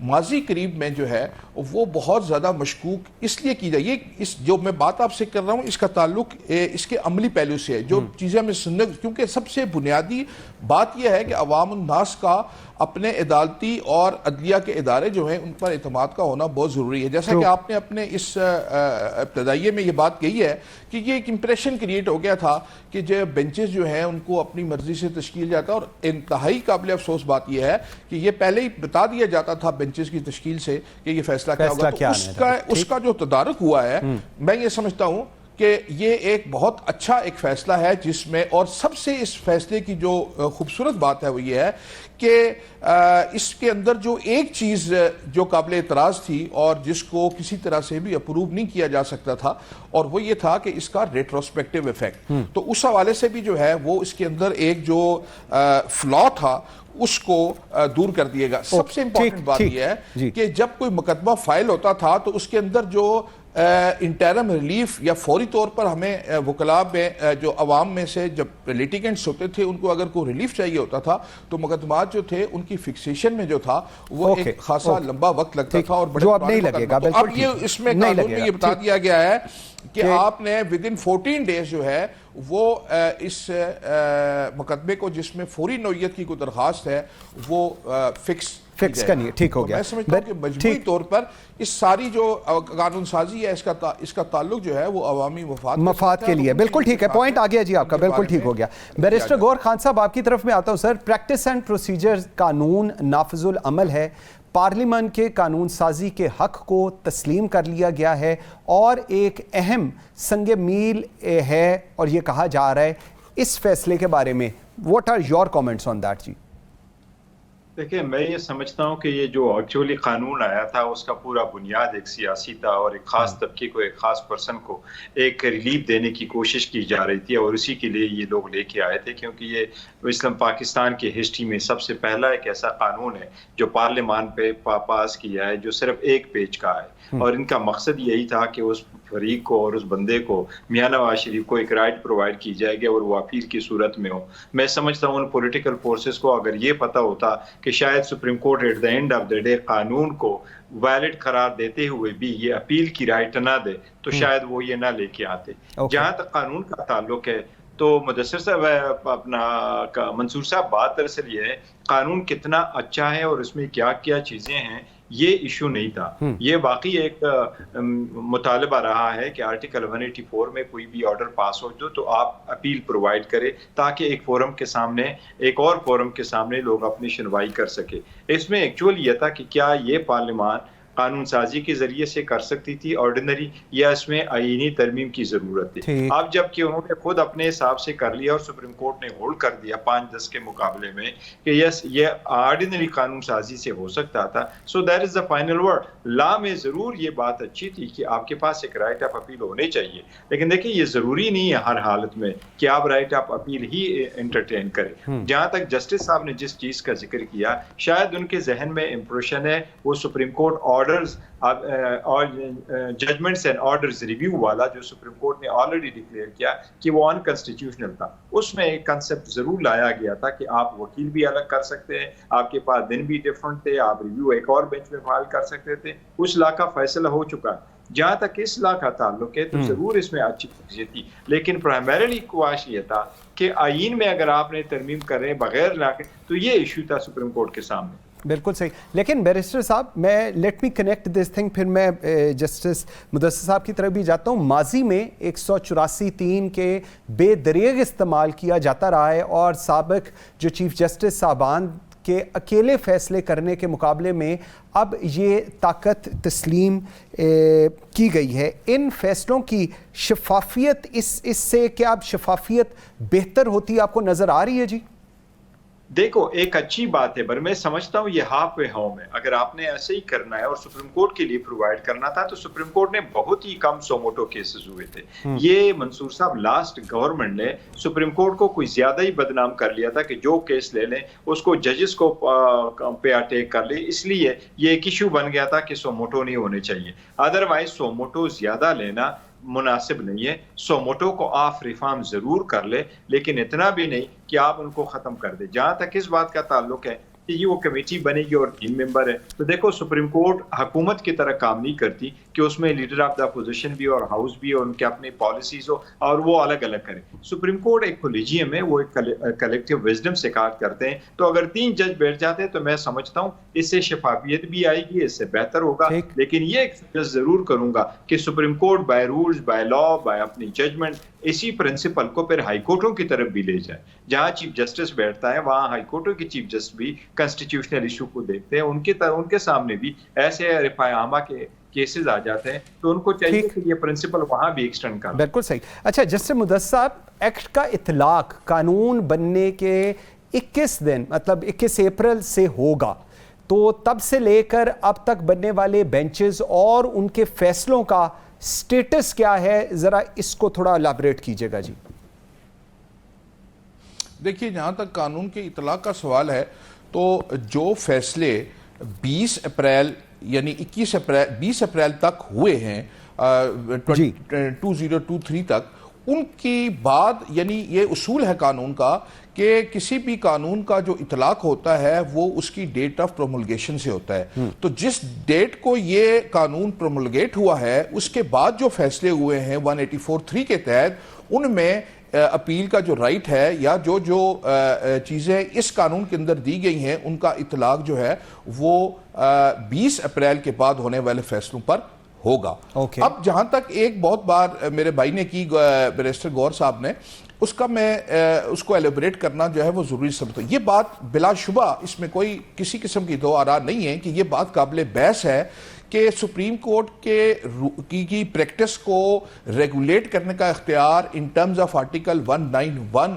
ماضی قریب میں جو ہے وہ بہت زیادہ مشکوک اس لیے کی جائے. یہ جو میں بات آپ سے کر رہا ہوں اس کا تعلق اس کے عملی پہلو سے ہے, جو چیزیں ہمیں سننے, کیونکہ سب سے بنیادی بات یہ ہے کہ عوام الناس کا اپنے عدالتی اور عدلیہ کے ادارے جو ہیں ان پر اعتماد کا ہونا بہت ضروری ہے. جیسا کہ آپ نے اپنے اس ابتدائیے میں یہ بات کہی ہے کہ یہ ایک امپریشن کریٹ ہو گیا تھا کہ جو بینچز جو ہیں ان کو اپنی مرضی سے تشکیل جاتا ہے, اور انتہائی قابل افسوس بات یہ ہے کہ یہ پہلے ہی بتا دیا جاتا تھا بینچز کی تشکیل سے کہ یہ فیصلہ کیا ہوگا. تو اس کا جو تدارک ہوا ہے, میں یہ سمجھتا ہوں کہ یہ ایک بہت اچھا ایک فیصلہ ہے جس میں, اور سب سے اس فیصلے کی جو خوبصورت بات ہے وہ یہ ہے کہ اس کے اندر جو ایک چیز جو قابل اعتراض تھی اور جس کو کسی طرح سے بھی اپروو نہیں کیا جا سکتا تھا, اور وہ یہ تھا کہ اس کا ریٹروسپیکٹیو ایفیکٹ. تو اس حوالے سے بھی جو ہے وہ اس کے اندر ایک جو فلا تھا اس کو دور کر دیے گا. سب سے امپورٹنٹ بات یہ ہے کہ جب کوئی مقدمہ فائل ہوتا تھا تو اس کے اندر جو انٹرم ریلیف یا فوری طور پر ہمیں وکلاء میں جو عوام میں سے جب لیٹیگنٹس ہوتے تھے ان کو اگر کوئی ریلیف چاہیے ہوتا تھا تو مقدمات جو تھے ان کی فکسیشن میں جو تھا وہ ایک خاصا لمبا وقت لگتا تھا, اور جو اب نہیں لگے گا. اب یہ اس میں قانون میں یہ بتا دیا گیا ہے کہ آپ نے ود ان 14 days جو ہے وہ اس مقدمے کو جس میں فوری نوعیت کی کوئی درخواست ہے وہ فکس کرنی ہے. ٹھیک ہو گیا. میں سمجھتا ہوں کہ مجموعی طور پر اس ساری جو قانون سازی ہے اس کا تعلق جو ہے وہ عوامی مفاد کے لیے. بالکل ٹھیک ہے, پوائنٹ آ گیا جی آپ کا, بالکل ٹھیک ہو گیا. بیرسٹر گور خان صاحب آپ کی طرف میں آتا ہوں. سر, پریکٹس اینڈ پروسیجر قانون نافذ العمل ہے, پارلیمان کے قانون سازی کے حق کو تسلیم کر لیا گیا ہے اور ایک اہم سنگ میل ہے, اور یہ کہا جا رہا ہے اس فیصلے کے بارے میں what are your comments on that? جی دیکھیں, میں یہ سمجھتا ہوں کہ یہ جو ایکچولی قانون آیا تھا اس کا پورا بنیاد ایک سیاسی تھا, اور ایک خاص طبقے کو, ایک خاص پرسن کو ایک ریلیف دینے کی کوشش کی جا رہی تھی, اور اسی کے لیے یہ لوگ لے کے آئے تھے, کیونکہ یہ اسلام پاکستان کی ہسٹری میں سب سے پہلا ایک ایسا قانون ہے جو پارلیمان پہ پاس کیا ہے جو صرف ایک پیج کا ہے, اور ان کا مقصد یہی تھا کہ اس فریق کو اور اس بندے کو, میاں نواز شریف کو, ایک رائٹ پرووائڈ کی جائے گی اور وہ اپیل کی صورت میں ہو. میں سمجھتا ہوں ان پولیٹیکل فورسز کو اگر یہ پتہ ہوتا کہ شاید supreme court at the end of the day قانون کو ویلڈ قرار دیتے ہوئے بھی یہ اپیل کی رائٹ نہ دے تو شاید وہ یہ نہ لے کے آتے. جہاں تک قانون کا تعلق ہے تو مدثر صاحب, اپنا منصور صاحب, بات دراصل یہ ہے قانون کتنا اچھا ہے اور اس میں کیا کیا چیزیں ہیں یہ ایشو نہیں تھا. یہ واقعی ایک مطالبہ رہا ہے کہ آرٹیکل 184 میں کوئی بھی آرڈر پاس ہو تو آپ اپیل پرووائڈ کرے تاکہ ایک فورم کے سامنے, ایک اور فورم کے سامنے لوگ اپنی سنوائی کر سکے. اس میں ایکچولی یہ تھا کہ کیا یہ پارلیمان قانون سازی کے ذریعے سے کر سکتی تھی آرڈینری, یا اس میں آئینی ترمیم کی ضرورت تھی. اب جب کہ انہوں نے خود اپنے حساب سے کر لیا اور سپریم کورٹ نے ہولڈ کر دیا 5-10 کے مقابلے میں کہ یس یہ آرڈینری قانون سازی سے ہو سکتا تھا, so that is the final word. Law میں ضرور یہ بات اچھی تھی کہ آپ کے پاس ایک رائٹ آف اپیل ہونے چاہیے, لیکن دیکھیں یہ ضروری نہیں ہے ہر حالت میں کہ آپ right of appeal he entertain کریں. جہاں تک جسٹس صاحب نے جس چیز کا ذکر کیا, شاید ان کے ذہن میں امپریشن ہے وہ supreme court judgments and orders review والا جو سپریم کورٹ نے آلریڈی ڈکلیئر کیا کہ وہ ان کنسٹیٹیوشنل تھا. اس میں ایک کنسپٹ ضرور لایا گیا تھا کہ آپ وکیل بھی الگ کر سکتے ہیں, آپ کے پاس دن بھی ڈفرنٹ تھے, آپ ریویو ایک اور بینچ میں فائل کر سکتے تھے. اس لا کا فیصلہ ہو چکا ہے. جہاں تک اس لا کا تعلق ہے تو ضرور اس میں اچھی چیزیں تھی, لیکن پرائمریلی خواہش یہ تھا کہ آئین میں اگر آپ نے ترمیم کرے بغیر لا کے تو یہ ایشو تھا سپریم کورٹ کے سامنے. بالکل صحیح. لیکن بیرسٹر صاحب, میں let me connect this thing, پھر میں جسٹس مدثر صاحب کی طرف بھی جاتا ہوں. ماضی میں 184(3) کے بے دریغ استعمال کیا جاتا رہا ہے, اور سابق جو چیف جسٹس صاحبان کے اکیلے فیصلے کرنے کے مقابلے میں اب یہ طاقت تسلیم کی گئی ہے. ان فیصلوں کی شفافیت, اس سے کیا اب شفافیت بہتر ہوتی آپ کو نظر آ رہی ہے؟ جی دیکھو, ایک اچھی بات ہے, پر میں سمجھتا ہوں یہ ہاف وے ہوم ہے. اگر آپ نے ایسے ہی کرنا ہے اور سپریم کورٹ کے لیے پرووائڈ کرنا تھا تو سپریم کورٹ نے بہت ہی کم سوموٹو کیسز ہوئے تھے. یہ منصور صاحب لاسٹ گورنمنٹ نے سپریم کورٹ کو کوئی زیادہ ہی بدنام کر لیا تھا کہ جو کیس لے لیں اس کو ججز کو پہ اٹیک کر لے, اس لیے یہ ایک ایشو بن گیا تھا کہ سوموٹو نہیں ہونے چاہیے. ادروائز سوموٹو زیادہ لینا مناسب نہیں ہے. سوموٹو کو آپ ریفارم ضرور کر لے, لیکن اتنا بھی نہیں کہ آپ ان کو ختم کر دیں. جہاں تک اس بات کا تعلق ہے کہ یہ وہ کمیٹی بنے گی اور 3 ممبر ہیں. تو دیکھو سپریم کورٹ حکومت کی طرح کام نہیں کرتی کہ اس میں لیڈر آف دا اپوزیشن بھی اور ہاؤس بھی اور ان کے اپنی پالیسیز ہو اور وہ الگ الگ کریں. سپریم کورٹ ایک کولیجیم ہے, وہ ایک کلیکٹیو وزڈم سے کار کرتے ہیں. تو اگر 3 جج بیٹھ جاتے ہیں تو میں سمجھتا ہوں اس سے شفافیت بھی آئے گی, اس سے بہتر ہوگا. لیکن یہ ایک سجیسٹ ضرور کروں گا کہ supreme court by rules, by law, by اپنی ججمنٹ اسی پرنسپل کو پھر ہائی کورٹوں کی طرف بھی لے جائے. جہاں چیف جسٹس بیٹھتا ہے وہاں ہائی کورٹوں کے چیف جسٹس بھی کانسٹیٹیوشنل ایشو کو دیکھتے ہیں. ان کے سامنے بھی ایسے رفع عامہ کے کیسز آ جاتے ہیں, تو ان کو چاہیے کہ یہ پرنسپل وہاں بھی ایکسٹینڈ کریں. بالکل صحیح. اچھا جسٹس مدثر صاحب, ایکٹ کا اطلاق قانون بننے کے 21 دن مطلب 21 اپریل سے ہوگا, تو تب سے لے کر اب تک بننے والے بینچز اور ان کے فیصلوں کا سٹیٹس کیا ہے, ذرا اس کو تھوڑا الیبریٹ کیجئے گا. جی دیکھیے, جہاں تک قانون کے اطلاق کا سوال ہے تو جو فیصلے 20 اپریل یعنی 20 اپریل تک ہوئے ہیں 2023 تک, ان کی بعد یعنی یہ اصول ہے قانون کا کہ کسی بھی قانون کا جو اطلاق ہوتا ہے وہ اس کی ڈیٹ آف پرومولگیشن سے ہوتا ہے. تو جس ڈیٹ کو یہ قانون پرومولگیٹ ہوا ہے اس کے بعد جو فیصلے ہوئے ہیں 184(3) کے تحت, ان میں اپیل کا جو رائٹ ہے یا جو چیزیں اس قانون کے اندر دی گئی ہیں ان کا اطلاق جو ہے وہ 20 اپریل کے بعد ہونے والے فیصلوں پر ہوگا. اب جہاں تک ایک بہت بار میرے بھائی نے کی بیرسٹر گور صاحب نے, اس کا میں اس کو ایلیبریٹ کرنا جو ہے وہ ضروری سمجھتا ہوں. یہ بات بلا شبہ اس میں کوئی کسی قسم کی دو آرا نہیں ہے کہ یہ بات قابل بحث ہے کہ سپریم کورٹ کی پریکٹس کو ریگولیٹ کرنے کا اختیار in terms of article 191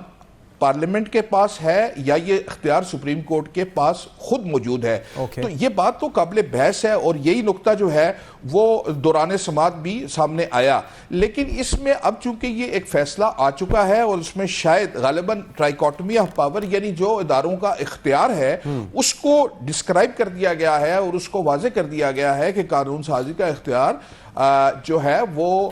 parliament کے پاس ہے یا یہ اختیار سپریم کورٹ کے پاس خود موجود ہے. تو یہ بات تو قابل بحث ہے اور یہی نقطہ جو ہے وہ دوران سماعت بھی سامنے آیا. لیکن اس میں اب چونکہ یہ ایک فیصلہ آ چکا ہے اور اس میں شاید غالباً ٹرائیکاٹمی آف پاور یعنی جو اداروں کا اختیار ہے اس کو ڈسکرائب کر دیا گیا ہے اور اس کو واضح کر دیا گیا ہے کہ قانون سازی کا اختیار جو ہے وہ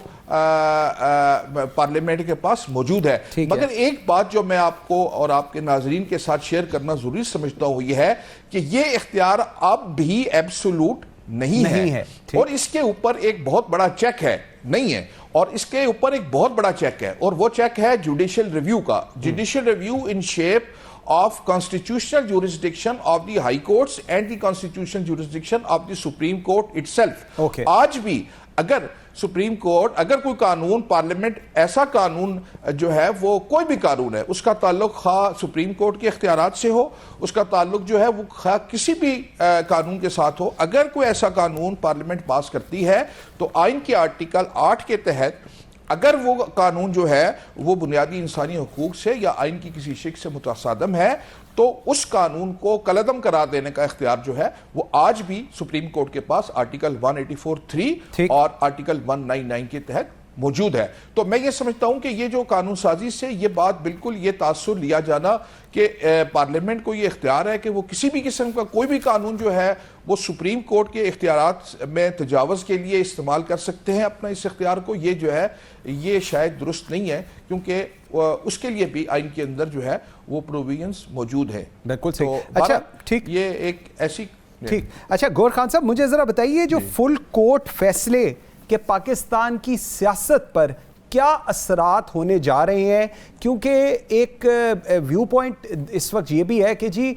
پارلیمنٹ کے پاس موجود ہے. مگر ایک بات جو میں آپ کو اور آپ کے ناظرین کے ساتھ شیئر کرنا ضروری سمجھتا ہوں یہ ہے کہ یہ اختیار اب بھی ایبسولوٹ نہیں ہے اور اس کے اوپر ایک بہت بڑا چیک ہے نہیں ہے اور اس کے اوپر ایک بہت بڑا چیک ہے اور وہ چیک ہے جوڈیشل ریویو کا. Judicial review in shape of constitutional jurisdiction of the high courts and the constitutional jurisdiction of the Supreme Court itself. آج بھی اگر سپریم کورٹ اگر کوئی قانون پارلیمنٹ ایسا قانون جو ہے وہ کوئی بھی قانون ہے اس کا تعلق خواہ سپریم کورٹ کے اختیارات سے ہو, اس کا تعلق جو ہے وہ خواہ کسی بھی قانون کے ساتھ ہو, اگر کوئی ایسا قانون پارلیمنٹ پاس کرتی ہے تو آئین کے آرٹیکل 8 کے تحت اگر وہ قانون جو ہے وہ بنیادی انسانی حقوق سے یا آئین کی کسی شق سے متصادم ہے تو اس قانون کو کالعدم قرار دینے کا اختیار جو ہے وہ آج بھی سپریم کورٹ کے پاس آرٹیکل 184(3) اور آرٹیکل 199 کے تحت موجود ہے. تو میں یہ سمجھتا ہوں کہ یہ جو قانون سازی سے یہ بات بالکل یہ تاثر لیا جانا کہ پارلیمنٹ کو یہ اختیار ہے کہ وہ کسی بھی قسم کا کوئی بھی قانون جو ہے وہ سپریم کورٹ کے اختیارات میں تجاوز کے لیے استعمال کر سکتے ہیں اپنا اس اختیار کو, یہ جو ہے یہ شاید درست نہیں ہے کیونکہ اس کے لیے بھی آئین کے اندر جو ہے وہ پروویژنز موجود ہیں. بالکل صحیح. اچھا ٹھیک, یہ ایک ایسی ٹھیک. اچھا گور خان صاحب مجھے ذرا بتائیے جو فل کورٹ فیصلے کہ پاکستان کی سیاست پر کیا اثرات ہونے جا رہے ہیں, کیونکہ ایک ویو پوائنٹ اس وقت یہ بھی ہے کہ جی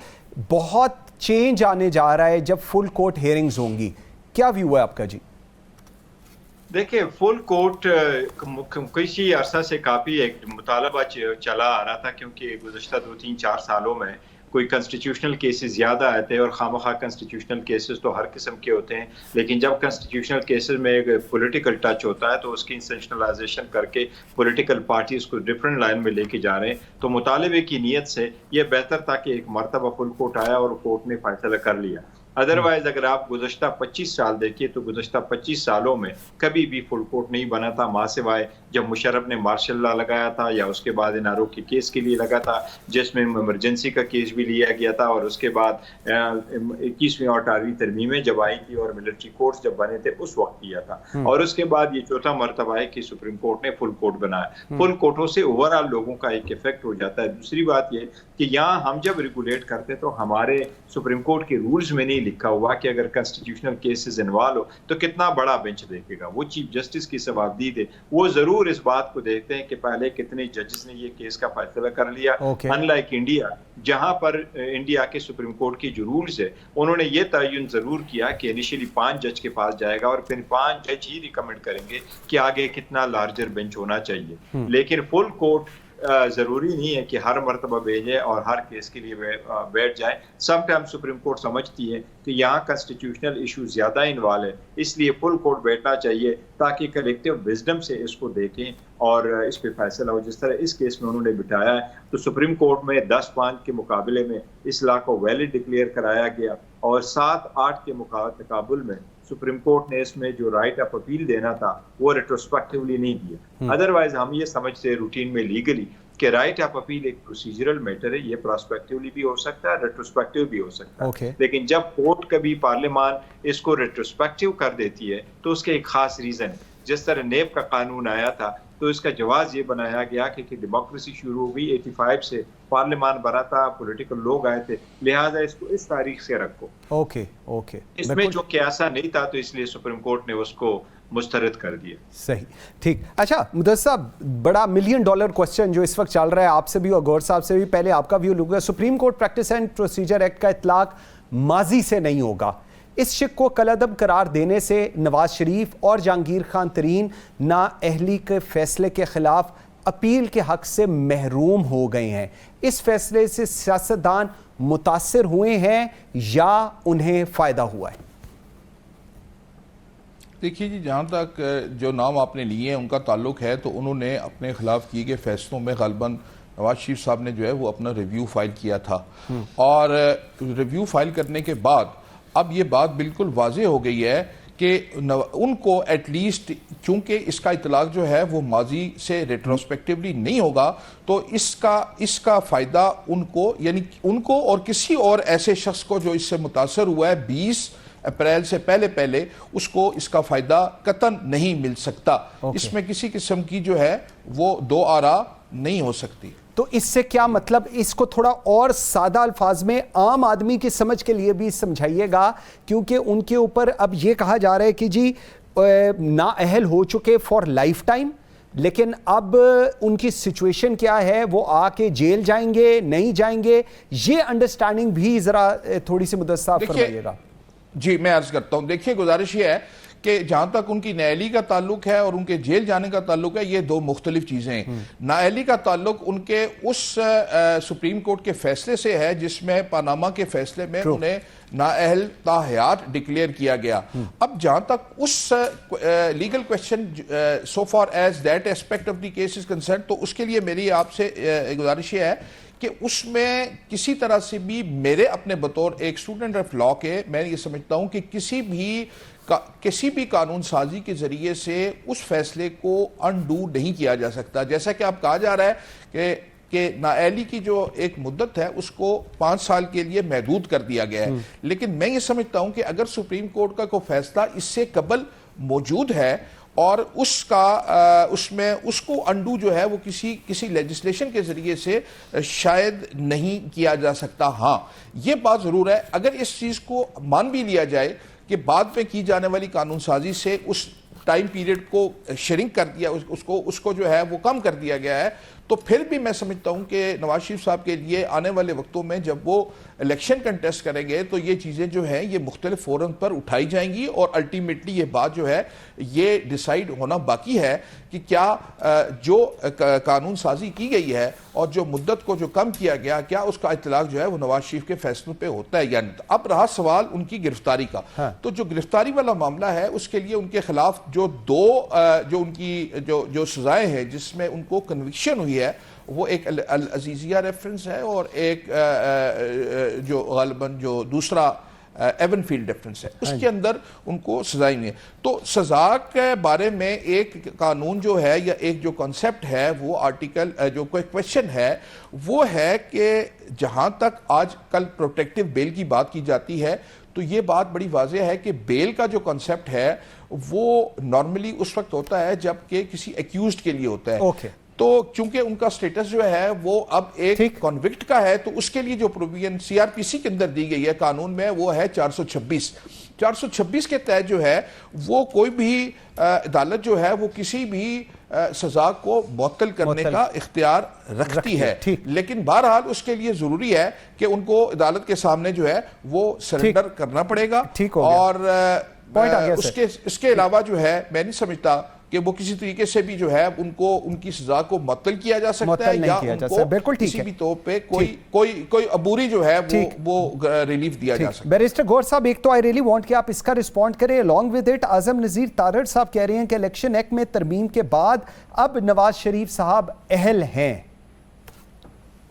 بہت چینج آنے جا رہا ہے جب فل کورٹ ہیئرنگز ہوں گی, کیا ویو ہے آپ کا؟ جی دیکھیں فل کورٹ کسی عرصہ سے کافی ایک مطالبہ چلا آ رہا تھا کیونکہ گزشتہ 2-3-4 سالوں میں کوئی کنسٹیٹیوشنل کیسز زیادہ آتے ہیں اور خواہ کنسٹیٹیوشنل کیسز تو ہر قسم کے ہوتے ہیں, لیکن جب کنسٹیٹیوشنل کیسز میں ایک پولیٹیکل ٹچ ہوتا ہے تو اس کی انسٹیٹیوشنلائزیشن کر کے پولیٹیکل پارٹیز کو ڈفرینٹ لائن میں لے کے جا رہے ہیں. تو مطالبے کی نیت سے یہ بہتر تھا کہ ایک مرتبہ فل کورٹ آیا اور کورٹ نے فیصلہ کر لیا. ادروائز اگر آپ گزشتہ 25 سال دیکھیے تو گزشتہ 25 سالوں میں کبھی بھی فل کورٹ نہیں بنا تھا, ماں سوائے جب مشرف نے مارشل لا لگایا تھا یا اس کے بعد NRO کے کیس کے لیے لگا تھا جس میں ایمرجنسی کا کیس بھی لیا گیا تھا, اور اس کے بعد 21ویں اور 18ویں ترمیمیں جب آئی تھی اور ملٹری کورٹس جب بنے تھے اس وقت کیا تھا, اور اس کے بعد یہ چوتھا مرتبہ ہے کہ سپریم کورٹ نے فل کورٹ بنایا. فل کورٹوں سے اوور آل لوگوں کا ایک افیکٹ ہو جاتا ہے. دوسری بات یہ کہ یہاں ہم جب ریگولیٹ کرتے تو ہمارے سپریم کورٹ کے رولز میں نہیں لکھا ہوا کہ اگر کنسٹیٹیوشنل کیسز انوالو ہو تو کتنا بڑا بینچ دیکھے گا. وہ چیف جسٹس کی ثوابدید ہے, وہ ضرور اس بات کو دیکھتے ہیں کہ پہلے کتنے ججز نے یہ کیس کا فیصلہ کر لیا. ان لائک انڈیا, جہاں پر انڈیا کے سپریم کورٹ کی جو رولز ہے انہوں نے یہ تعین ضرور کیا کہ انیشلی 5 جج کے پاس جائے گا اور پھر 5 جج ہی ریکمنڈ کریں گے کہ آگے کتنا لارجر بینچ ہونا چاہیے. لیکن فل کورٹ ضروری نہیں ہے کہ ہر مرتبہ بھیجے اور ہر کیس کے لیے بیٹھ جائے. سم ٹائم سپریم کورٹ سمجھتی ہے کہ یہاں کنسٹیٹیوشنل ایشو زیادہ انوالو ہے, اس لیے فل کورٹ بیٹھنا چاہیے تاکہ کلیکٹیو وزڈم سے اس کو دیکھیں اور اس پہ فیصلہ ہو. جس طرح اس کیس میں انہوں نے بٹھایا ہے تو سپریم کورٹ میں 10-5 کے مقابلے میں اس لا کو ویلڈ ڈکلیئر کرایا گیا, اور 7-8 کے تقابل میں سپریم کورٹ نے اس میں جو رائٹ آف اپیل دینا تھا وہ ریٹروسپیکٹیولی نہیں دیا. ادروائز ہم یہ سمجھتے روٹین میں لیگلی کہ رائٹ آف اپیل ایک پروسیجرل میٹر ہے, یہ پراسپیکٹیولی بھی ہو سکتا ہے, ریٹروسپیکٹیو بھی ہو سکتا ہے. لیکن جب کورٹ کبھی پارلیمان اس کو ریٹروسپیکٹیو کر دیتی ہے تو اس کے ایک خاص ریزن ہے. جس طرح نیب کا قانون آیا تھا تو اس کا جواز یہ بنایا گیا کہ ڈیموکریسی شروع ہوئی 85 سے, پارلیمان بنا تھا, پولیٹیکل لوگ آئے تھے, لہٰذا اس کو اس تاریخ سے رکھو. اوکے اس میں جو کہ ایسا نہیں تھا تو اس لیے سپریم کورٹ نے اس کو مسترد کر دیا. صحیح, ٹھیک. اچھا مدثر صاحب, بڑا $1 ملین کوسچن جو اس وقت چل رہا ہے آپ سے بھی اور گور صاحب سے بھی, پہلے آپ کا ویو لوں. Supreme court practice and procedure act کا اطلاق ماضی سے نہیں ہوگا. اس شک کو کالعدم قرار دینے سے نواز شریف اور جہانگیر خان ترین نااہلی کے فیصلے کے خلاف اپیل کے حق سے محروم ہو گئے ہیں. اس فیصلے سے سیاستدان متاثر ہوئے ہیں یا انہیں فائدہ ہوا ہے؟ دیکھیے جی, جہاں تک جو نام آپ نے لیے ہیں ان کا تعلق ہے تو انہوں نے اپنے خلاف کیے گئے فیصلوں میں غالباً نواز شریف صاحب نے جو ہے وہ اپنا ریویو فائل کیا تھا, اور ریویو فائل کرنے کے بعد اب یہ بات بالکل واضح ہو گئی ہے کہ ان کو ایٹ لیسٹ چونکہ اس کا اطلاق جو ہے وہ ماضی سے ریٹروسپیکٹیولی نہیں ہوگا تو اس کا فائدہ ان کو, یعنی ان کو اور کسی اور ایسے شخص کو جو اس سے متاثر ہوا ہے 20 اپریل سے پہلے اس کو اس کا فائدہ قطعاً نہیں مل سکتا. اس میں کسی قسم کی جو ہے وہ دو آرا نہیں ہو سکتی. تو اس سے کیا مطلب, اس کو تھوڑا اور سادہ الفاظ میں عام آدمی کی سمجھ کے لیے بھی سمجھائیے گا, کیونکہ ان کے اوپر اب یہ کہا جا رہا ہے کہ جی نااہل ہو چکے فار لائف ٹائم, لیکن اب ان کی سچویشن کیا ہے, وہ آ کے جیل جائیں گے نہیں جائیں گے, یہ انڈرسٹینڈنگ بھی ذرا تھوڑی سی مدثر صاحب فرمائیے گا. جی میں عرض کرتا ہوں. دیکھیے گزارش یہ ہے کہ جہاں تک ان کی نااہلی کا تعلق ہے اور ان کے جیل جانے کا تعلق ہے, یہ دو مختلف چیزیں ہیں. نااہلی کا تعلق ان کے اس سپریم کورٹ کے فیصلے سے ہے جس میں پاناما کے فیصلے میں انہیں نااہل تاحیات ڈکلیئر کیا گیا. اب جہاں تک اس legal question so far as that aspect of the case is concern, تو اس کے لیے میری آپ سے گزارش یہ ہے کہ اس میں کسی طرح سے بھی میرے اپنے بطور ایک اسٹوڈنٹ آف لا کے میں یہ سمجھتا ہوں کہ کسی بھی قانون سازی کے ذریعے سے اس فیصلے کو انڈو نہیں کیا جا سکتا. جیسا کہ آپ کہا جا رہا ہے کہ نااہلی کی جو ایک مدت ہے اس کو 5 سال کے لیے محدود کر دیا گیا ہے, لیکن میں یہ سمجھتا ہوں کہ اگر سپریم کورٹ کا کوئی فیصلہ اس سے قبل موجود ہے اور اس کو انڈو جو ہے وہ کسی لیجسلیشن کے ذریعے سے شاید نہیں کیا جا سکتا. ہاں یہ بات ضرور ہے, اگر اس چیز کو مان بھی لیا جائے کہ بعد میں کی جانے والی قانون سازی سے اس ٹائم پیریڈ کو شرنک کر دیا, اس کو جو ہے وہ کم کر دیا گیا ہے, تو پھر بھی میں سمجھتا ہوں کہ نواز شریف صاحب کے لیے آنے والے وقتوں میں جب وہ الیکشن کنٹیسٹ کریں گے تو یہ چیزیں جو ہیں یہ مختلف فورم پر اٹھائی جائیں گی, اور الٹیمیٹلی یہ بات جو ہے یہ ڈیسائیڈ ہونا باقی ہے کہ کیا جو قانون سازی کی گئی ہے اور جو مدت کو جو کم کیا گیا, کیا اس کا اطلاق جو ہے وہ نواز شریف کے فیصلوں پہ ہوتا ہے یا نہیں. اب رہا سوال ان کی گرفتاری کا, تو جو گرفتاری والا معاملہ ہے اس کے لیے ان کے خلاف جو ان کی جو سزائیں ہیں جس میں ان کو کنوکشن ہوئی ہے وہ ایک العزیزیہ ریفرنس ہے اور ایک جو غالباً جو دوسرا ایون فیلڈ ڈیفرنس ہے، اس کے اندر ان کو سزا ہی نہیں ہے. تو سزا کے بارے میں ایک قانون جو ہے یا ایک جو کانسیپٹ ہے وہ آرٹیکل جو کوئی کویشچن ہے وہ ہے کہ جہاں تک آج کل پروٹیکٹیو بیل کی بات کی جاتی ہے تو یہ بات بڑی واضح ہے کہ بیل کا جو کانسیپٹ ہے وہ نارملی اس وقت ہوتا ہے جب کہ کسی ایکیوزڈ کے لیے ہوتا ہے. تو چونکہ ان کا سٹیٹس جو ہے وہ اب ایک کنوکٹ کا ہے تو اس کے لیے جو پروویژن سی آر پی سی کے اندر دی گئی ہے قانون میں وہ ہے 426 کے تحت جو ہے وہ کوئی بھی عدالت جو ہے وہ کسی بھی سزا کو معطل کرنے کا اختیار رکھتی ہے، لیکن بہرحال اس کے لیے ضروری ہے کہ ان کو عدالت کے سامنے جو ہے وہ سرنڈر کرنا پڑے گا. اور اس کے علاوہ جو ہے میں نہیں سمجھتا کہ وہ کسی طریقے سے بھی جو ہے ان کو ان کی سزا کو معطل کیا جا سکتا ہے یا ان کو کسی بھی طور پہ کوئی عبوری جو ہے وہ ریلیف دیا جا سکتا ہے. بیرسٹر گور صاحب ایک تو آئی ریلی وانٹ کہ آپ اس کا رسپونڈ کریں. along with it اعظم نذیر تارڑ صاحب کہہ رہے ہیں کہ الیکشن ایکٹ میں ترمیم کے بعد اب نواز شریف صاحب اہل ہیں.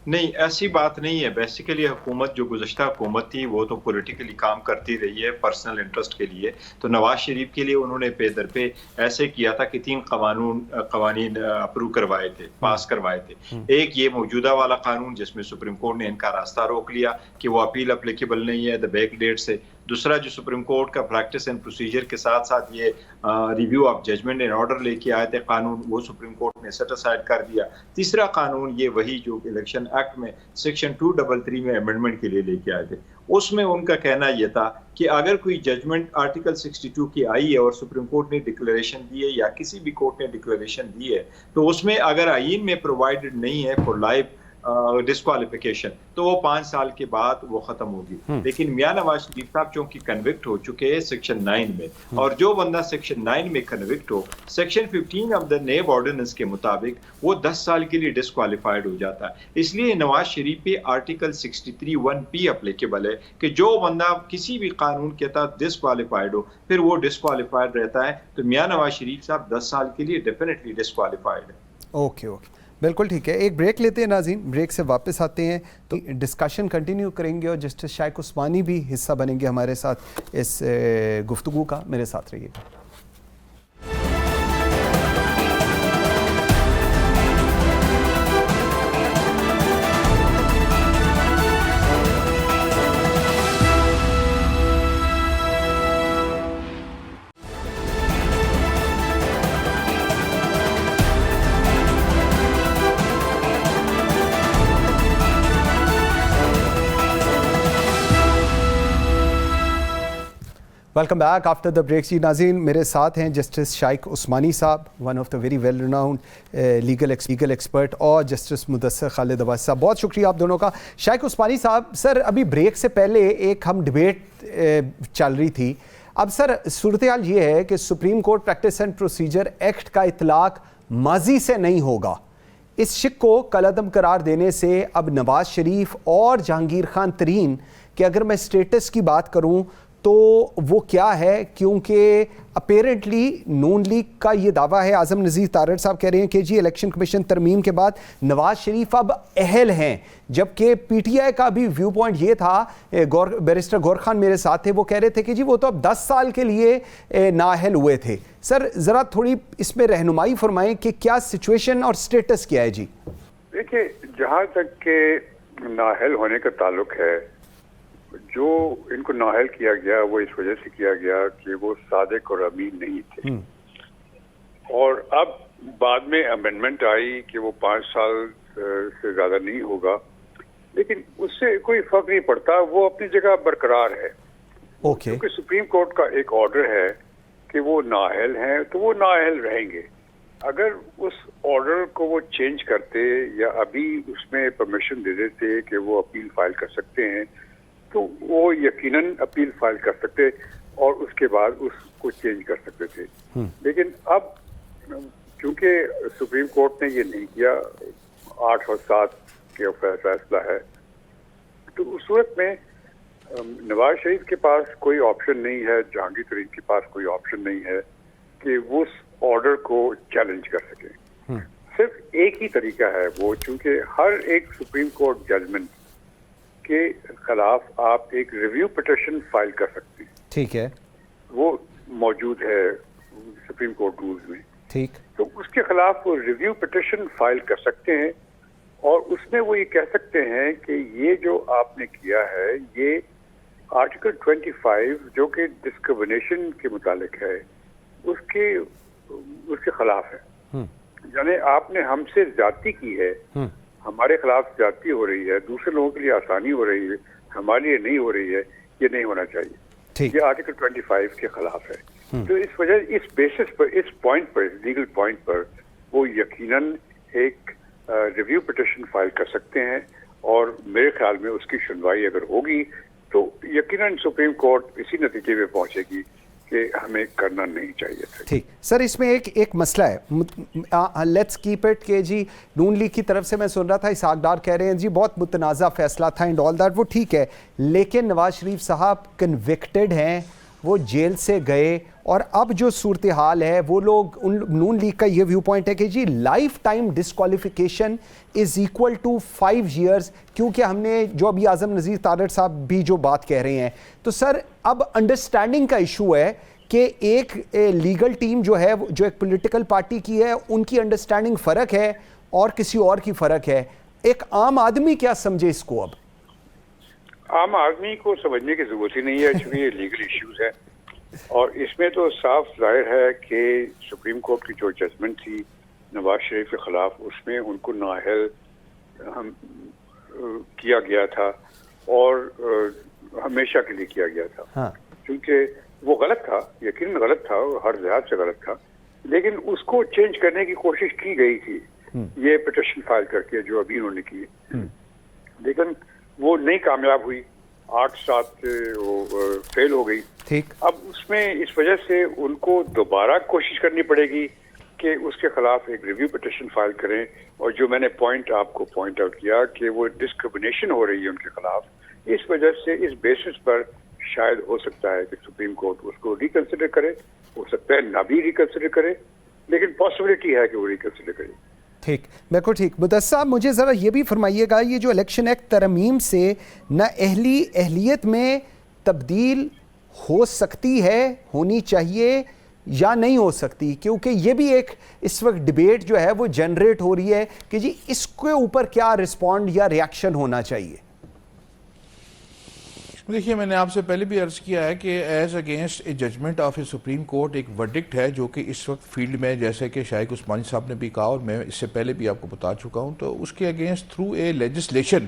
نہیں، ایسی بات نہیں ہے. بیسیکلی حکومت جو گزشتہ حکومت تھی وہ تو پولیٹیکلی کام کرتی رہی ہے پرسنل انٹرسٹ کے لیے. تو نواز شریف کے لیے انہوں نے پے در پہ ایسے کیا تھا کہ 3 قوانین اپروو کروائے تھے، پاس کروائے تھے. ایک یہ موجودہ والا قانون جس میں سپریم کورٹ نے ان کا راستہ روک لیا کہ وہ اپیل اپلیکیبل نہیں ہے دا بیک ڈیٹ سے. دوسرا جو سپریم کورٹ کا پریکٹس اینڈ پروسیجر کے ساتھ ساتھ یہ review of judgment and order لے کے آئے تھے قانون، وہ سپریم کورٹ نے سیٹ اسائڈ کر دیا. تیسرا قانون یہ وہی جو الیکشن ایکٹ میں سیکشن 233 میں امینڈمنٹ کے لیے لے کے آئے تھے. اس میں ان کا کہنا یہ تھا کہ اگر کوئی ججمنٹ آرٹیکل 62 کی آئی ہے اور سپریم کورٹ نے ڈکلیریشن دی ہے یا کسی بھی کورٹ نے ڈکلیریشن دی ہے تو اس میں اگر آئین میں پرووائڈڈ نہیں ہے فار لائف ڈسکوالیفیکیشن تو وہ 5 سال کے بعد وہ ختم ہوگی. لیکن میاں نواز شریف صاحب چونکہ کنوکٹ ہو چکے ہیں سیکشن 9 میں، اور جو بندہ سیکشن 9 میں convict who section 15 of the NAB ordinance کے مطابق وہ 10 سال کے لیے ڈسکوالیفائڈ ہو جاتا ہے. اس لیے نواز شریف پہ آرٹیکل 63(1)(p اپلیکیبل ہے کہ جو بندہ کسی بھی قانون کے تحت ڈسکوالیفائڈ ہو پھر وہ ڈسکوالیفائڈ رہتا ہے. تو میاں نواز شریف صاحب 10 سال کے لیے ڈیفینیٹلی ڈسکوالیفائڈ ہے. اوکے بالکل ٹھیک ہے. ایک بریک لیتے ہیں ناظرین، بریک سے واپس آتے ہیں تو ڈسکشن کنٹینیو کریں گے اور جسٹس شائق عثمانی بھی حصہ بنیں گے ہمارے ساتھ اس گفتگو کا. میرے ساتھ رہیے گا. Welcome back after the break. جی ناظرین، میرے ساتھ ہیں جسٹس شائق عثمانی صاحب، one of the very well renowned legal expert, اور جسٹس مدثر خالد عباسی صاحب. بہت شکریہ آپ دونوں کا. شائق عثمانی صاحب، سر ابھی بریک سے پہلے ایک ہم ڈبیٹ چل رہی تھی. اب سر صورتحال یہ ہے کہ supreme court practice and procedure act کا اطلاق ماضی سے نہیں ہوگا. اس شک کو کالعدم قرار دینے سے اب نواز شریف اور جہانگیر خان ترین کہ اگر میں سٹیٹس کی بات کروں تو وہ کیا ہے، کیونکہ اپیرنٹلی نون لیگ کا یہ دعویٰ ہے. اعظم نذیر تارڑ صاحب کہہ رہے ہیں کہ جی الیکشن کمیشن ترمیم کے بعد نواز شریف اب اہل ہیں، جبکہ پی ٹی آئی کا بھی ویو پوائنٹ یہ تھا، بیرسٹر گور خان میرے ساتھ تھے، وہ کہہ رہے تھے کہ جی وہ تو اب 10 سال کے لیے نااہل ہوئے تھے. سر ذرا تھوڑی اس میں رہنمائی فرمائیں کہ کیا سچویشن اور سٹیٹس کیا ہے. جی دیکھیے، جہاں تک کہ نااہل ہونے کا تعلق ہے، جو ان کو نااہل کیا گیا وہ اس وجہ سے کیا گیا کہ وہ صادق اور امین نہیں تھے، اور اب بعد میں امینڈمنٹ آئی کہ وہ 5 سال سے زیادہ نہیں ہوگا، لیکن اس سے کوئی فرق نہیں پڑتا، وہ اپنی جگہ برقرار ہے. کیونکہ سپریم کورٹ کا ایک آرڈر ہے کہ وہ نااہل ہیں تو وہ نااہل رہیں گے. اگر اس آرڈر کو وہ چینج کرتے یا ابھی اس میں پرمیشن دے دیتے کہ وہ اپیل فائل کر سکتے ہیں تو وہ یقیناً اپیل فائل کر سکتے اور اس کے بعد اس کو چینج کر سکتے تھے. لیکن اب چونکہ سپریم کورٹ نے یہ نہیں کیا، 8 اور 7 کے فیصلہ ہے، تو اس صورت میں نواز شریف کے پاس کوئی آپشن نہیں ہے، جہانگیر ترین کے پاس کوئی آپشن نہیں ہے کہ وہ اس آرڈر کو چیلنج کر سکیں. صرف ایک ہی طریقہ ہے وہ، چونکہ ہر ایک سپریم کورٹ ججمنٹ کے خلاف آپ ایک ریویو پٹیشن فائل کر سکتے ہیں. ٹھیک ہے. وہ موجود ہے سپریم کورٹ رولز میں. ٹھیک. تو اس کے خلاف وہ ریویو پٹیشن فائل کر سکتے ہیں اور اس میں وہ یہ کہہ سکتے ہیں کہ یہ جو آپ نے کیا ہے یہ آرٹیکل 25 جو کہ ڈسکریمنیشن کے متعلق ہے اس کے خلاف ہے. یعنی آپ نے ہم سے زیادتی کی ہے, ہمارے خلاف زیادتی ہو رہی ہے, دوسرے لوگوں کے لیے آسانی ہو رہی ہے, ہمارے لیے نہیں ہو رہی ہے, یہ نہیں ہونا چاہیے. یہ آرٹیکل 25 کے خلاف ہے. تو اس وجہ اس بیسس پر, اس پوائنٹ پر, اس لیگل پوائنٹ پر وہ یقیناً ایک ریویو پٹیشن فائل کر سکتے ہیں اور میرے خیال میں اس کی سنوائی اگر ہوگی تو یقیناً سپریم کورٹ اسی نتیجے میں پہنچے گی کہ ہمیں کرنا نہیں چاہیے تھا. ٹھیک سر, اس میں ایک مسئلہ ہے, لیٹس کیپ اٹ کہ جی نون لیگ کی طرف سے میں سن رہا تھا اسحاق ڈار کہہ رہے ہیں جی بہت متنازع فیصلہ تھا اینڈ آل دیٹ, وہ ٹھیک ہے, لیکن نواز شریف صاحب کنوکٹڈ ہیں, وہ جیل سے گئے اور اب جو صورتحال ہے وہ لوگ نون لیگ کا یہ ویو پوائنٹ ہے کہ جی life time disqualification is equal to 5 years, کیونکہ ہم نے جو ابھی اعظم نذیر طارڑ صاحب بھی جو بات کہہ رہے ہیں. تو سر اب انڈرسٹینڈنگ کا ایشو ہے کہ ایک لیگل ٹیم جو ہے جو ایک پولیٹیکل پارٹی کی ہے ان کی انڈرسٹینڈنگ فرق ہے اور کسی اور کی فرق ہے. ایک عام آدمی کیا سمجھے اس کو؟ اب عام آدمی کو سمجھنے کی ضرورت ہی نہیں ہے چونکہ یہ لیگل ایشوز ہے اور اس میں تو صاف ظاہر ہے کہ سپریم کورٹ کی جو ججمنٹ تھی نواز شریف کے خلاف اس میں ان کو نااہل کیا گیا تھا اور ہمیشہ کے لیے کیا گیا تھا. کیونکہ وہ غلط تھا, یقیناً غلط تھا, ہر لحاظ سے غلط تھا, لیکن اس کو چینج کرنے کی کوشش کی گئی تھی یہ پٹیشن فائل کر کے جو ابھی انہوں نے کی, لیکن وہ نہیں کامیاب ہوئی, 8-7 وہ فیل ہو گئی. ٹھیک. اب اس میں اس وجہ سے ان کو دوبارہ کوشش کرنی پڑے گی کہ اس کے خلاف ایک ریویو پٹیشن فائل کریں, اور جو میں نے آپ کو پوائنٹ آؤٹ کیا کہ وہ ڈسکریمنیشن ہو رہی ہے ان کے خلاف, اس وجہ سے اس بیسس پر شاید ہو سکتا ہے کہ سپریم کورٹ اس کو ریکنسیڈر کرے, ہو سکتا ہے نہ بھی ریکنسیڈر کرے, لیکن پاسبلٹی ہے کہ وہ ریکنسیڈر کرے. ٹھیک, بالکل ٹھیک. مدثر صاحب مجھے ذرا یہ بھی فرمائیے گا, یہ جو الیکشن ایکٹ ترمیم سے نہ اہلیت میں تبدیل ہو سکتی ہے, ہونی چاہیے یا نہیں ہو سکتی, کیونکہ یہ بھی ایک اس وقت ڈبیٹ جو ہے وہ جنریٹ ہو رہی ہے کہ جی اس کے اوپر کیا رسپونڈ یا ریاکشن ہونا چاہیے. دیکھیے, میں نے آپ سے پہلے بھی عرض کیا ہے کہ as against a judgment of a supreme court ایک ورڈکٹ ہے جو کہ اس وقت فیلڈ میں, جیسے کہ شائق عثمانی صاحب نے بھی کہا اور میں اس سے پہلے بھی آپ کو بتا چکا ہوں, تو اس کے اگینسٹ تھرو اے لیجسلیشن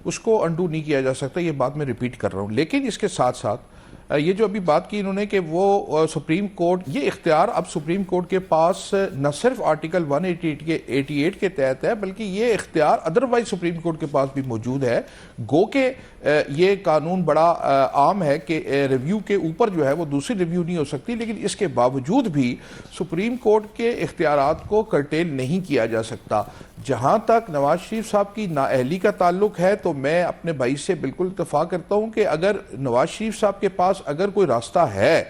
اس کو انڈو نہیں کیا جا سکتا. یہ بات میں ریپیٹ کر رہا ہوں. لیکن اس کے ساتھ ساتھ یہ جو ابھی بات کی انہوں نے کہ وہ سپریم کورٹ, یہ اختیار اب سپریم کورٹ کے پاس نہ صرف آرٹیکل 188 کے تحت ہے بلکہ یہ اختیار ادروائز سپریم کورٹ کے پاس بھی موجود ہے. گو کہ یہ قانون بڑا عام ہے کہ ریویو کے اوپر جو ہے وہ دوسری ریویو نہیں ہو سکتی, لیکن اس کے باوجود بھی سپریم کورٹ کے اختیارات کو کرٹیل نہیں کیا جا سکتا. جہاں تک نواز شریف صاحب کی نااہلی کا تعلق ہے تو میں اپنے بھائی سے بالکل اتفاق کرتا ہوں کہ اگر نواز شریف صاحب کے پاس اگر کوئی راستہ ہے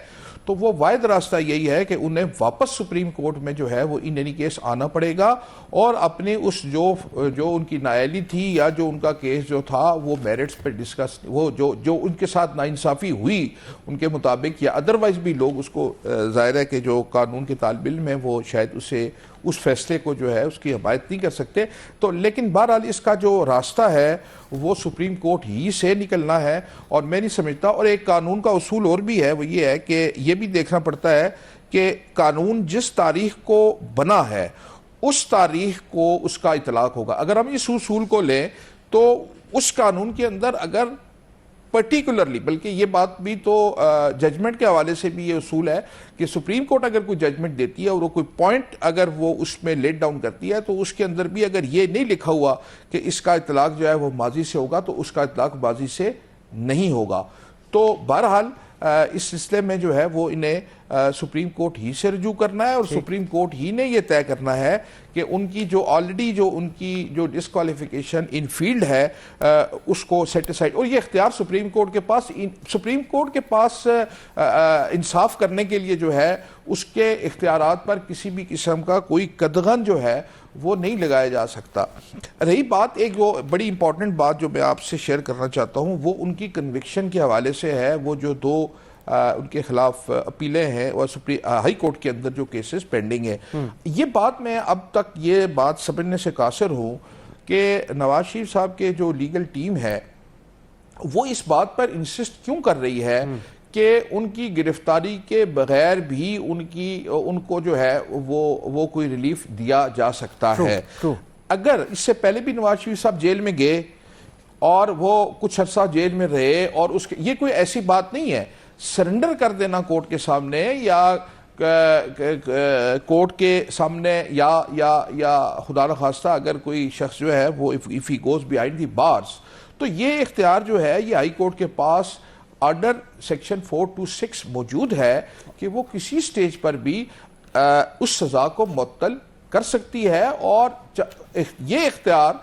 تو وہ واحد راستہ یہی ہے کہ انہیں واپس سپریم کورٹ میں جو ہے وہ ان اینی کیس آنا پڑے گا اور اپنے اس جو ان کی نااہلی تھی یا جو ان کا کیس جو تھا وہ میرٹس پہ ڈسکس, وہ جو ان کے ساتھ ناانصافی ہوئی ان کے مطابق یا ادروائز بھی لوگ اس کو, ظاہر ہے کہ جو قانون کے طالب علم ہیں وہ شاید اس فیصلے کو جو ہے اس کی حمایت نہیں کر سکتے. تو لیکن بہرحال اس کا جو راستہ ہے وہ سپریم کورٹ ہی سے نکلنا ہے اور میں نہیں سمجھتا. اور ایک قانون کا اصول اور بھی ہے, وہ یہ ہے کہ یہ بھی دیکھنا پڑتا ہے کہ قانون جس تاریخ کو بنا ہے اس تاریخ کو اس کا اطلاق ہوگا. اگر ہم اس اصول کو لیں تو اس قانون کے اندر اگر پرٹیکولرلی, بلکہ یہ بات بھی تو ججمنٹ کے حوالے سے بھی یہ اصول ہے کہ سپریم کورٹ اگر کوئی ججمنٹ دیتی ہے اور وہ کوئی پوائنٹ اگر وہ اس میں لیٹ ڈاؤن کرتی ہے تو اس کے اندر بھی اگر یہ نہیں لکھا ہوا کہ اس کا اطلاق جو ہے وہ ماضی سے ہوگا تو اس کا اطلاق ماضی سے نہیں ہوگا. تو بہرحال اس سلسلے میں جو ہے وہ انہیں سپریم کورٹ ہی سے رجوع کرنا ہے اور سپریم کورٹ ہی نے یہ طے کرنا ہے کہ ان کی جو آلریڈی جو ان کی جو ڈسکوالیفیکیشن ان فیلڈ ہے اس کو سیٹ اسائڈ, اور یہ اختیار سپریم کورٹ کے پاس انصاف کرنے کے لیے جو ہے اس کے اختیارات پر کسی بھی قسم کا کوئی قدغن جو ہے وہ نہیں لگایا جا سکتا. رہی بات ایک وہ بڑی امپورٹنٹ بات جو میں آپ سے شیئر کرنا چاہتا ہوں وہ ان کی کنوکشن کے حوالے سے ہے. وہ جو دو ان کے خلاف اپیلیں ہیں اور ہائی کورٹ کے اندر جو کیسز پینڈنگ ہیں, یہ بات میں اب تک یہ بات سمجھنے سے قاصر ہوں کہ نواز شریف صاحب کے جو لیگل ٹیم ہے وہ اس بات پر انسسٹ کیوں کر رہی ہے کہ ان کی گرفتاری کے بغیر بھی ان کو جو ہے وہ کوئی ریلیف دیا جا سکتا ہے. اگر اس سے پہلے بھی نواز شریف صاحب جیل میں گئے اور وہ کچھ عرصہ جیل میں رہے اور یہ کوئی ایسی بات نہیں ہے. سرنڈر کر دینا کورٹ کے سامنے یا کورٹ کے سامنے یا خدا نخواستہ اگر کوئی شخص جو ہے وہ if he goes behind the bars, تو یہ اختیار جو ہے یہ ہائی کورٹ کے پاس آرڈر سیکشن 426 موجود ہے کہ وہ کسی سٹیج پر بھی اس سزا کو معطل کر سکتی ہے. اور یہ اختیار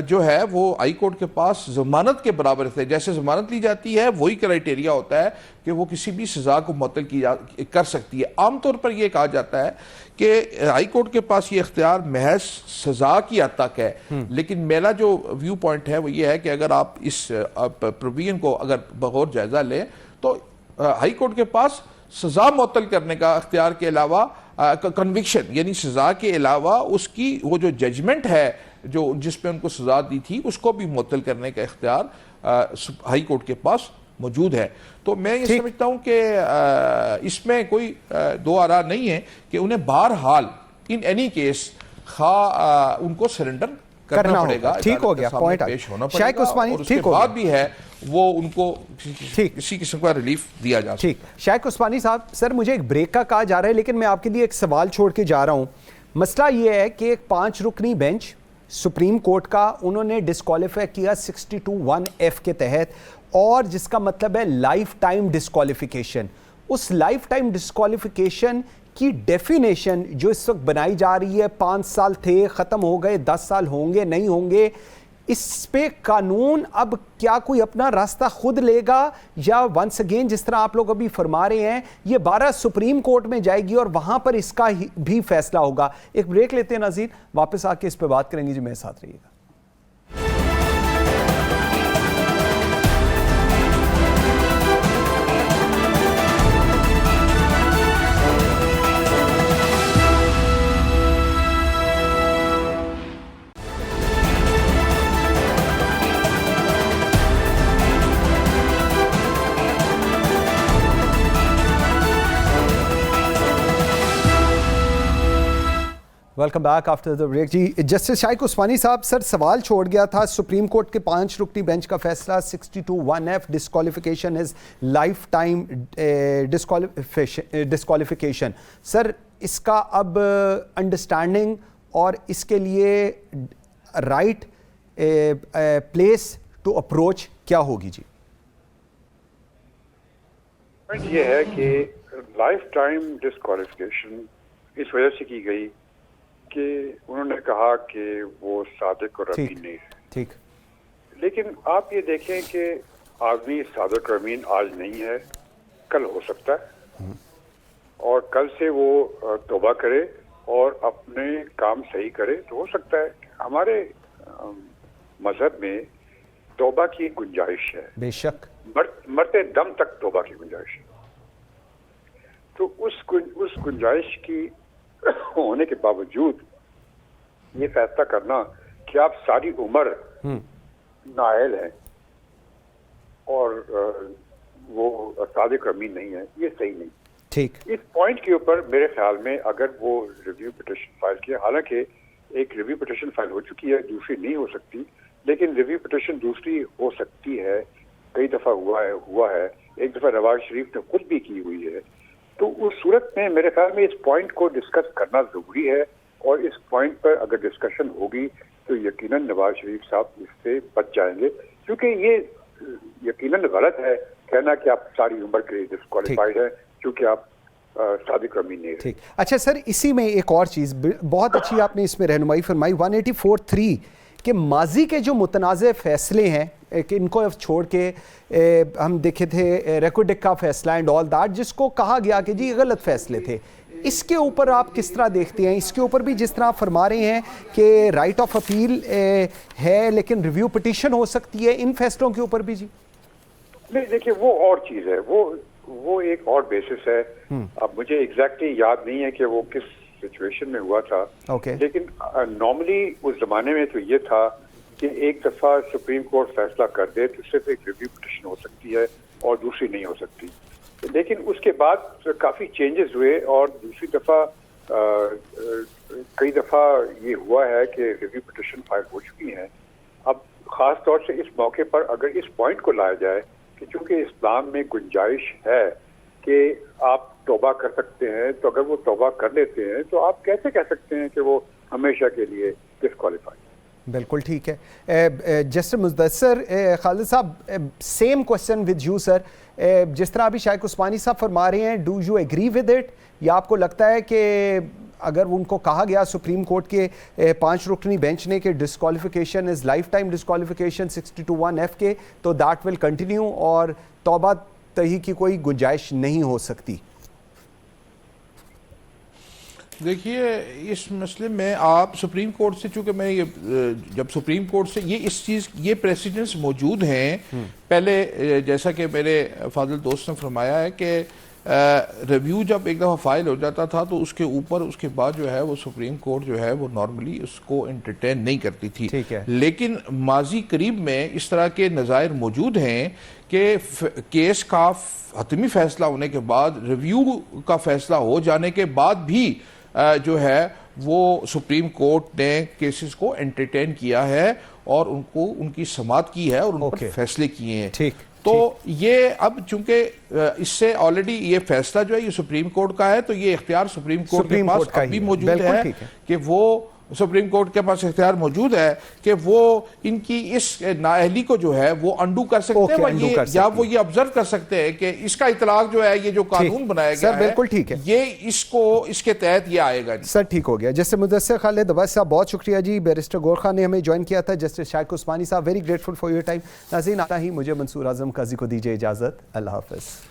جو ہے وہ ہائی کورٹ کے پاس ضمانت کے برابر ہے. جیسے ضمانت لی جاتی ہے وہی کرائٹیریا ہوتا ہے کہ وہ کسی بھی سزا کو معطل کر سکتی ہے. عام طور پر یہ کہا جاتا ہے کہ ہائی کورٹ کے پاس یہ اختیار محض سزا کی حد تک ہے, لیکن میرا جو ویو پوائنٹ ہے وہ یہ ہے کہ اگر آپ اس پروویژن کو اگر بغور جائزہ لیں تو ہائی کورٹ کے پاس سزا معطل کرنے کا اختیار کے علاوہ کنوکشن یعنی سزا کے علاوہ اس کی وہ جو ججمنٹ ہے جو جس پہ ان کو سزا دی تھی اس کو بھی معطل کرنے کا اختیار ہائی کورٹ کے پاس موجود ہے. تو میں یہ سمجھتا ہوں کہ اس میں کوئی دو آرا نہیں ہے کہ انہیں بہرحال ان اینی کیس ان کو سرنڈر کرنا پڑے گا. ٹھیک ہو گیا, پوائنٹ پیش ہونا پڑے شائق گا عثمانی اور اس کے بعد بھی ہے وہ ان کو کسی قسم کا ریلیف دیا جا سکتا. ٹھیک, شائق عثمانی صاحب, سر مجھے ایک بریک کا کہا جا رہا ہے لیکن میں آپ کے لیے ایک سوال چھوڑ کے جا رہا ہوں. مسئلہ یہ ہے کہ ایک 5 رکنی بینچ سپریم کورٹ کا انہوں نے ڈسکوالیفائی کیا 62(1)(f) کے تحت, اور جس کا مطلب ہے لائف ٹائم ڈسکوالیفیکیشن. اس لائف ٹائم ڈسکوالیفیکیشن کی ڈیفینیشن جو اس وقت بنائی جا رہی ہے, 5 سال تھے ختم ہو گئے, 10 سال ہوں گے نہیں ہوں گے, اس پہ قانون اب کیا کوئی اپنا راستہ خود لے گا یا ونس اگین جس طرح آپ لوگ ابھی فرما رہے ہیں یہ 12 سپریم کورٹ میں جائے گی اور وہاں پر اس کا بھی فیصلہ ہوگا؟ ایک بریک لیتے ہیں ناظرین, واپس آ کے اس پہ بات کریں گے. جی میرے ساتھ رہیے گا. Welcome back after the break. جی جسٹس شائق عثمانی صاحب, سر سوال چھوڑ گیا تھا سپریم کورٹ کے 5 رکنی بینچ کا فیصلہ 62(1)(f) disqualification is life time disqualification. Sir اس کا اب انڈرسٹینڈنگ اور اس کے لیے رائٹ پلیس ٹو اپروچ کیا ہوگی؟ جی یہ ہے کہ لائف ٹائم ڈسکوالیفیکیشن اس وجہ سے کی گئی کہ انہوں نے کہا کہ وہ صادق اور امین نہیں ہے. ٹھیک, لیکن آپ یہ دیکھیں کہ آدمی صادق اور امین آج نہیں ہے, کل ہو سکتا ہے, اور کل سے وہ توبہ کرے اور اپنے کام صحیح کرے تو ہو سکتا ہے. ہمارے مذہب میں توبہ کی گنجائش ہے, بے شک, مرتے دم تک توبہ کی گنجائش ہے. تو اس گنجائش کی ہونے کے باوجود یہ فیصلہ کرنا کہ آپ ساری عمر نااہل ہیں اور وہ صادق امین نہیں ہے, یہ صحیح نہیں. ٹھیک, اس پوائنٹ کے اوپر میرے خیال میں اگر وہ ریویو پٹیشن فائل کیا, حالانکہ ایک ریویو پٹیشن فائل ہو چکی ہے, دوسری نہیں ہو سکتی, لیکن ریویو پٹیشن دوسری ہو سکتی ہے, کئی دفعہ ہوا ہے, ایک دفعہ نواز شریف نے خود بھی کی ہوئی ہے. تو اس صورت میں میرے خیال میں اس پوائنٹ کو ڈسکس کرنا ضروری ہے, اور اس پوائنٹ پر اگر ڈسکشن ہوگی تو یقیناً نواز شریف صاحب اس سے بچ جائیں گے, کیونکہ یہ یقیناً غلط ہے کہنا کہ آپ ساری عمر کے لیے ڈسکوالیفائڈ ہیں کیونکہ آپ صادق امین نہیں. ٹھیک, اچھا سر اسی میں ایک اور چیز بہت اچھی آپ نے اس میں رہنمائی فرمائی, 184(3) کہ ماضی کے جو متنازع فیصلے ہیں کہ ان کو چھوڑ کے ہم دیکھے تھے ریکوڈک کا فیصلہ اینڈ آل دیٹ, جس کو کہا گیا کہ جی غلط فیصلے تھے, اس کے اوپر آپ کس طرح دیکھتے ہیں؟ اس کے اوپر بھی جس طرح آپ فرما رہے ہیں کہ رائٹ آف اپیل ہے لیکن ریویو پٹیشن ہو سکتی ہے، ان فیصلوں کے اوپر بھی جی؟ نہیں دیکھیے وہ اور چیز ہے، وہ ایک اور بیسس ہے. اب مجھے ایگزیکٹلی یاد نہیں ہے کہ وہ کس سچویشن میں ہوا تھا، لیکن نارملی اس زمانے میں تو یہ تھا کہ ایک دفعہ سپریم کورٹ فیصلہ کر دے تو صرف ایک ریویو پٹیشن ہو سکتی ہے اور دوسری نہیں ہو سکتی. لیکن اس کے بعد کافی چینجز ہوئے اور دوسری دفعہ کئی دفعہ یہ ہوا ہے کہ ریویو پٹیشن فائل ہو چکی ہیں. اب خاص طور سے اس موقع پر اگر اس پوائنٹ کو لایا جائے کہ چونکہ اسلام میں گنجائش ہے کہ آپ توبہ کر سکتے ہیں، تو اگر وہ توبہ کر لیتے ہیں تو آپ کیسے کہہ سکتے ہیں کہ وہ ہمیشہ کے لیے ڈسکوالیفائی؟ بالکل ٹھیک ہے. جسٹس مدثر خالد صاحب، same question with you sir. جس طرح ابھی شائق عثمانی صاحب فرما رہے ہیں، do you agree with it, یا آپ کو لگتا ہے کہ اگر ان کو کہا گیا سپریم کورٹ کے 5 رکنی بینچ نے کہ disqualification is life time disqualification 62(1)(f) کے، تو دیٹ ول کنٹینیو اور توبہ تہی کی کوئی گنجائش نہیں ہو سکتی؟ دیکھیے اس مسئلے میں آپ سپریم کورٹ سے، چونکہ میں جب سپریم کورٹ سے یہ پریسیڈنٹس موجود ہیں، پہلے جیسا کہ میرے فاضل دوست نے فرمایا ہے کہ ریویو جب ایک دفعہ فائل ہو جاتا تھا تو اس کے اوپر اس کے بعد جو ہے وہ سپریم کورٹ جو ہے وہ نارملی اس کو انٹرٹین نہیں کرتی تھی. لیکن ماضی قریب میں اس طرح کے نظائر موجود ہیں کہ کیس کا حتمی فیصلہ ہونے کے بعد، ریویو کا فیصلہ ہو جانے کے بعد بھی جو ہے وہ سپریم کورٹ نے کیسز کو انٹرٹین کیا ہے اور ان کی سماعت کی ہے اور ان پر فیصلے کیے ہیں. تو یہ اب چونکہ اس سے آلریڈی یہ فیصلہ جو ہے یہ سپریم کورٹ کا ہے، تو یہ اختیار سپریم کورٹ کے پاس ابھی موجود ہے کہ وہ سپریم کورٹ کے پاس اختیار موجود ہے کہ وہ ان کی اس نااہلی کو جو ہے وہ انڈو کر سکتے ہیں، یا وہ یہ آبزرو کر سکتے ہیں کہ اس کا اطلاق جو ہے یہ جو قانون بنایا گیا ہے یہ اس کے تحت یہ آئے گا. سر ٹھیک ہو گیا. جسٹس مدثر خالد عباس صاحب بہت شکریہ جی. بیرسٹر گور خان نے ہمیں جوائن کیا تھا. جسٹس شائق عثمانی صاحب very grateful for your time. ناظرین آتا ہی مجھے منصور اعظم قاضی کو دیجیے اجازت. اللہ حافظ.